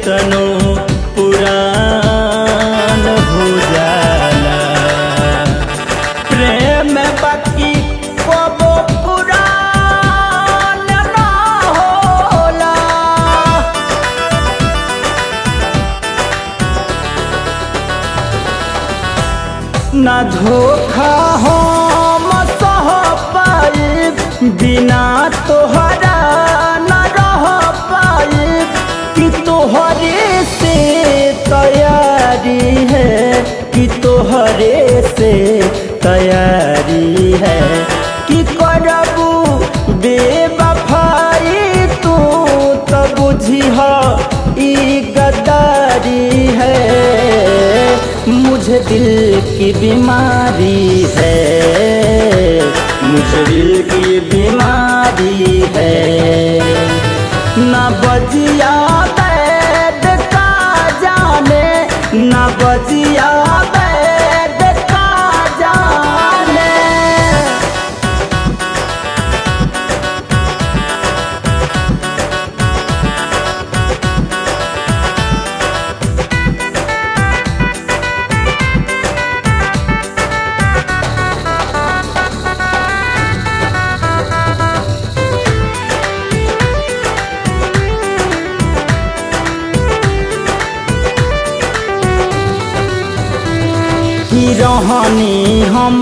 केतनो पुरान हो जाला। प्रेम बाकी कबो पुरान ना होला। ना धोखा हम सह पाइब बिना तोहरा न रह पाइब कि तोहरे से तैयारी है, कि तोहरे से तैयारी है, कि करबू बेवफाई तू तो बुझिह ई गद्दारी है। मुझे दिल की बीमारी है, मुझे दिल की बीमारी है। ना बजिया बैद का जाने, ना बजिया बैद का जाने। रहनी हम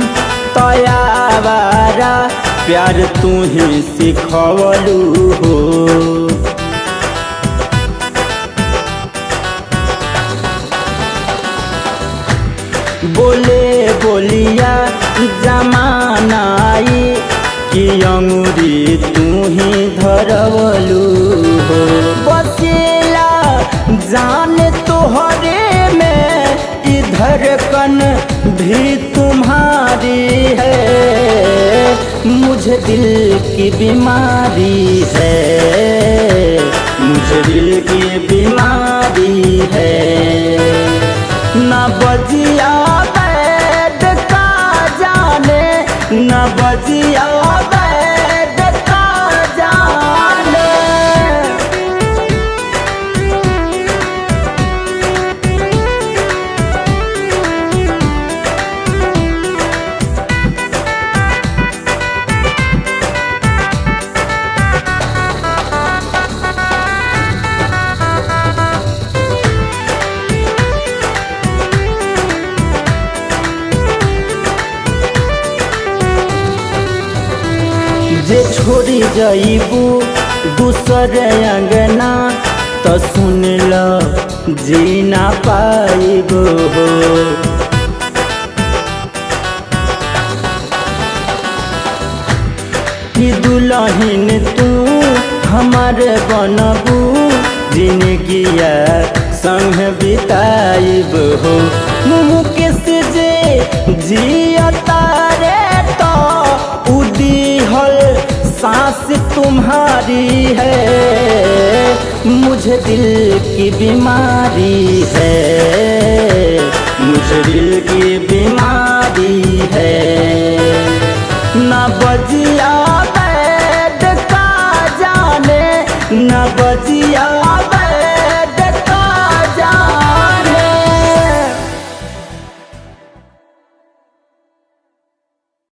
तयावारा प्यार तू ही सिखवलू हो। बोले बोलिया जमानाई कि अंगूरी तू ही धरवलू हो। बसेला जान तोहरे में धड़कन भी तुम्हारी है। मुझे दिल की बीमारी है, मुझे दिल की बीमारी है। ना बजिया बैद का जाने, ना बजिया बैद का जाने। जे छोड़ी जाइबू दूसर अंगना तो सुन लो जी ना पाइबो हो। कि दुल्हन तू हमार बनबू, जिंदगिया संग बिताइब हो। मुकेश जे जियता रे तो उदीहल सांस तुम्हारी है। मुझे दिल की बीमारी है, मुझे दिल की बीमारी है। ना बजिया